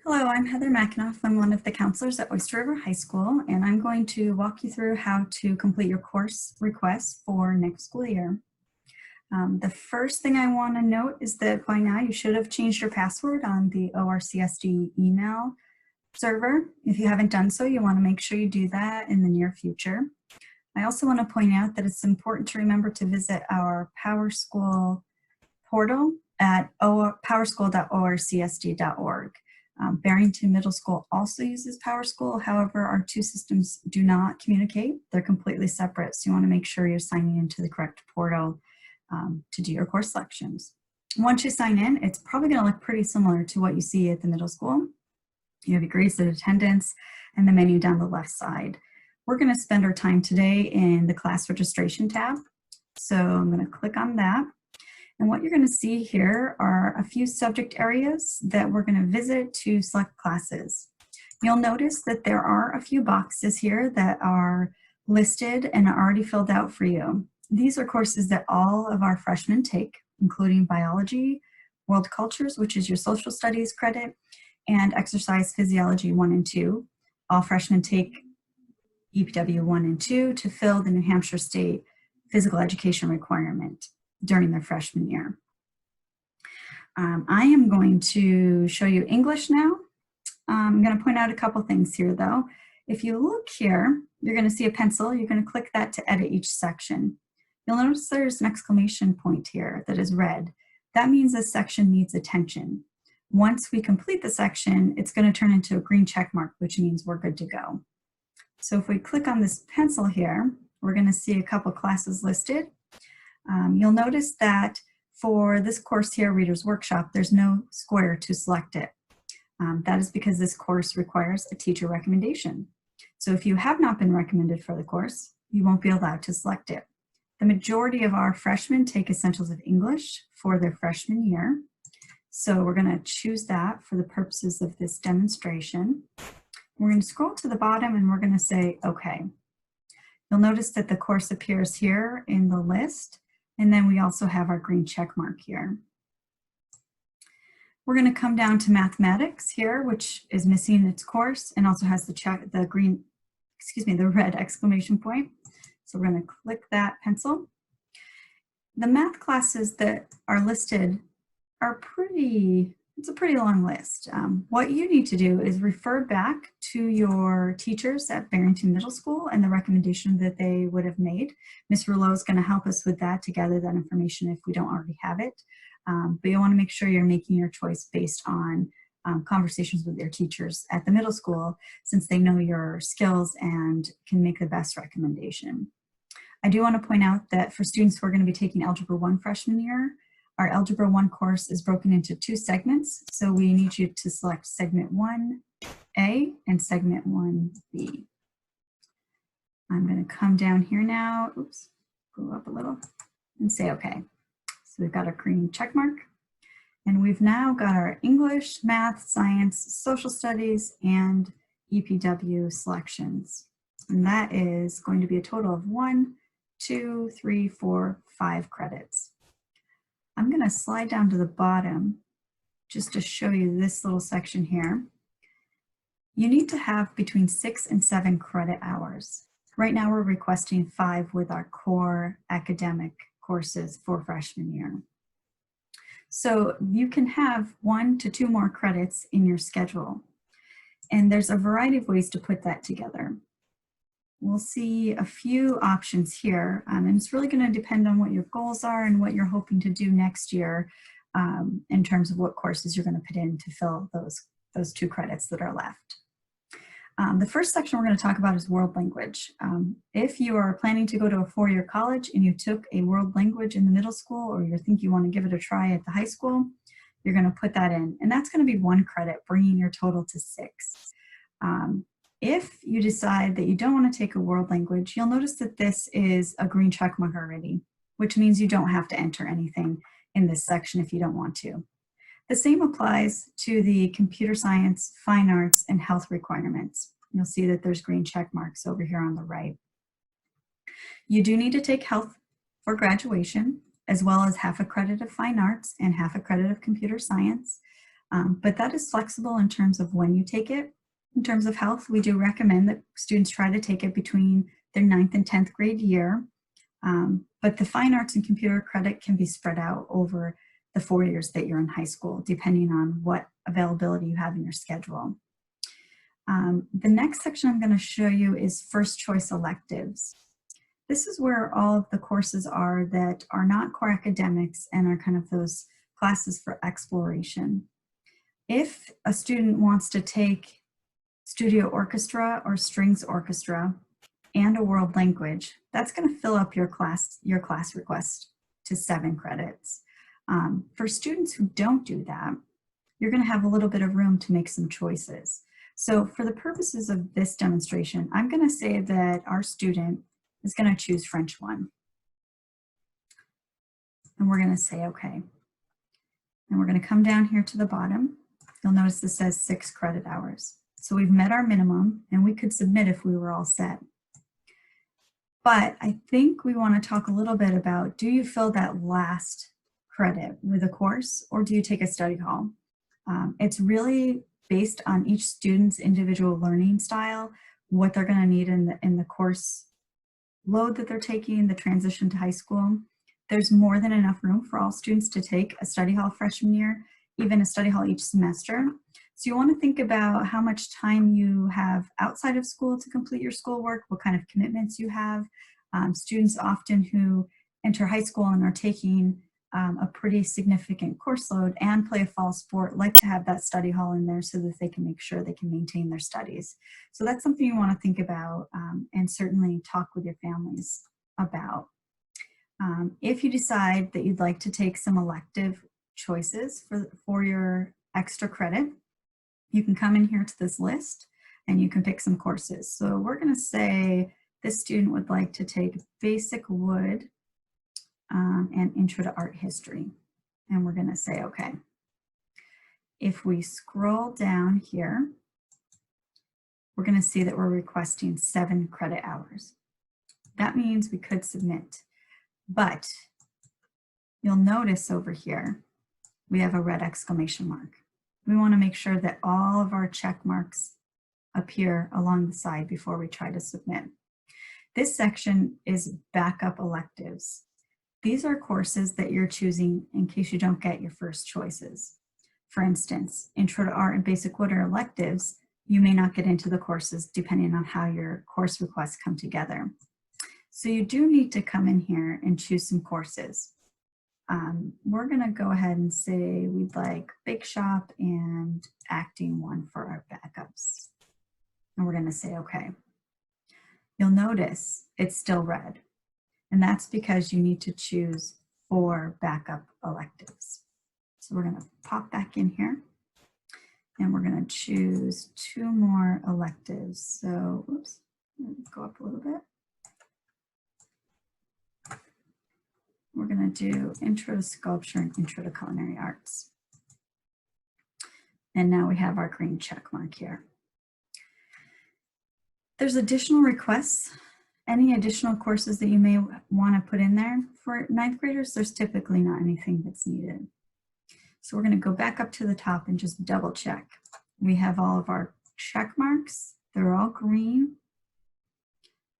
Hello, I'm Heather McAnuff. I'm one of the counselors at Oyster River High School, and I'm going to walk you through how to complete your course requests for next school year. The first thing I want to note is that by now you should have changed your password on the ORCSD email server. If you haven't done so, you want to make sure you do that in the near future. I also want to point out that it's important to remember to visit our PowerSchool portal at powerschool.orcsd.org. Barrington Middle School also uses PowerSchool. However, our two systems do not communicate. They're completely separate. So you want to make sure you're signing into the correct portal to do your course selections. Once you sign in, it's probably going to look pretty similar to what you see at the middle school. You have your grades and attendance and the menu down the left side. We're going to spend our time today in the class registration tab. So I'm going to click on that. And what you're going to see here are a few subject areas that we're going to visit to select classes. You'll notice that there are a few boxes here that are listed and are already filled out for you. These are courses that all of our freshmen take, including biology, world cultures, which is your social studies credit, and exercise physiology 1 and 2. All freshmen take EPW 1 and 2 to fill the New Hampshire State physical education requirement during their freshman year. I am going to show you English now. I'm going to point out a couple things here though. If you look here, you're going to see a pencil. You're going to click that to edit each section. You'll notice there's an exclamation point here that is red. That means this section needs attention. Once we complete the section, it's going to turn into a green check mark, which means we're good to go. So if we click on this pencil here, we're going to see a couple classes listed. You'll notice that for this course here, Reader's Workshop, there's no square to select it. That is because this course requires a teacher recommendation. So if you have not been recommended for the course, you won't be allowed to select it. The majority of our freshmen take Essentials of English for their freshman year. So we're going to choose that for the purposes of this demonstration. We're going to scroll to the bottom and we're going to say, okay. You'll notice that the course appears here in the list. And then we also have our green check mark here. We're going to come down to mathematics here, which is missing its course and also has the red exclamation point. So we're going to click that pencil. The math classes that are listed are it's a pretty long list. What you need to do is refer back to your teachers at Barrington Middle School and the recommendation that they would have made. Ms. Rouleau is going to help us with that to gather that information if we don't already have it. But you want to make sure you're making your choice based on conversations with your teachers at the middle school, since they know your skills and can make the best recommendation. I do want to point out that for students who are going to be taking Algebra 1 freshman year, our Algebra 1 course is broken into 2 segments, so we need you to select Segment 1A and Segment 1B. I'm going to come down here now, oops, go up a little, and say okay. So we've got our green check mark, and we've now got our English, Math, Science, Social Studies, and EPW selections. And that is going to be a total of 1, 2, 3, 4, 5 credits. I'm going to slide down to the bottom just to show you this little section here. You need to have between 6 and 7 credit hours. Right now we're requesting 5 with our core academic courses for freshman year. So you can have 1 to 2 more credits in your schedule. And there's a variety of ways to put that together. We'll see a few options here, and it's really going to depend on what your goals are and what you're hoping to do next year in terms of what courses you're going to put in to fill those 2 credits that are left. The first section we're going to talk about is world language. If you are planning to go to a 4-year college and you took a world language in the middle school, or you think you want to give it a try at the high school, you're going to put that in, and that's going to be 1 credit, bringing your total to 6. If you decide that you don't want to take a world language, you'll notice that this is a green check mark already, which means you don't have to enter anything in this section if you don't want to. The same applies to the computer science, fine arts, and health requirements. You'll see that there's green check marks over here on the right. You do need to take health for graduation, as well as half a credit of fine arts and half a credit of computer science. But that is flexible in terms of when you take it. In terms of health, we do recommend that students try to take it between their 9th and 10th grade year. But the fine arts and computer credit can be spread out over the 4 years that you're in high school, depending on what availability you have in your schedule. The next section I'm going to show you is first choice electives. This is where all of the courses are that are not core academics and are kind of those classes for exploration. If a student wants to take studio orchestra or strings orchestra and a world language, that's going to fill up your class request to 7 credits. For students who don't do that, you're going to have a little bit of room to make some choices. So for the purposes of this demonstration, I'm going to say that our student is going to choose French 1. And we're going to say okay. And we're going to come down here to the bottom. You'll notice this says 6 credit hours. So we've met our minimum and we could submit if we were all set. But I think we want to talk a little bit about, do you fill that last credit with a course or do you take a study hall? It's really based on each student's individual learning style, what they're going to need in the course load that they're taking, the transition to high school. There's more than enough room for all students to take a study hall freshman year, even a study hall each semester. So you want to think about how much time you have outside of school to complete your schoolwork, what kind of commitments you have. Students often who enter high school and are taking a pretty significant course load and play a fall sport like to have that study hall in there so that they can make sure they can maintain their studies. So that's something you want to think about and certainly talk with your families about. If you decide that you'd like to take some elective choices for your extra credit, you can come in here to this list and you can pick some courses. So we're going to say this student would like to take basic wood and intro to art history. And we're going to say okay. If we scroll down here, we're going to see that we're requesting 7 credit hours. That means we could submit, but you'll notice over here, we have a red exclamation mark. We want to make sure that all of our check marks appear along the side before we try to submit. This section is backup electives. These are courses that you're choosing in case you don't get your first choices. For instance, Intro to Art and Basic Wood are electives. You may not get into the courses depending on how your course requests come together. So you do need to come in here and choose some courses. We're going to go ahead and say we'd like Bake Shop and Acting 1 for our backups. And we're going to say okay. You'll notice it's still red. And that's because you need to choose 4 backup electives. So we're going to pop back in here and we're going to choose 2 more electives. So, oops, go up a little bit. We're going to do Intro to Sculpture and Intro to Culinary Arts. And now we have our green check mark here. There's additional requests. Any additional courses that you may want to put in there for 9th graders, there's typically not anything that's needed. So we're going to go back up to the top and just double check. We have all of our check marks. They're all green.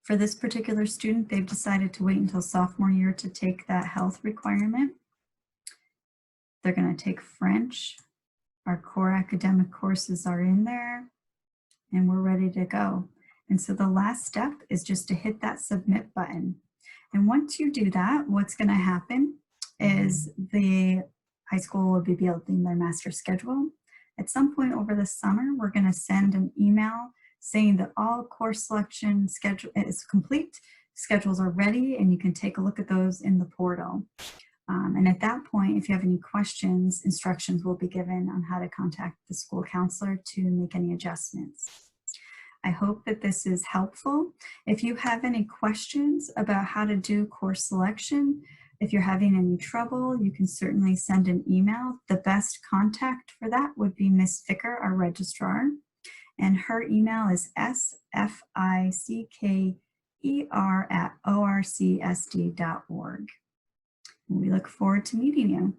For this particular student, they've decided to wait until sophomore year to take that health requirement. They're going to take French. Our core academic courses are in there and we're ready to go. And so the last step is just to hit that submit button. And once you do that, what's going to happen is the high school will be building their master schedule. At some point over the summer, we're going to send an email saying that all course selection schedule is complete, schedules are ready, and you can take a look at those in the portal. And at that point, if you have any questions, instructions will be given on how to contact the school counselor to make any adjustments. I hope that this is helpful. If you have any questions about how to do course selection, if you're having any trouble, you can certainly send an email. The best contact for that would be Ms. Ficker, our registrar, and her email is sficker@orcsd.org. We look forward to meeting you.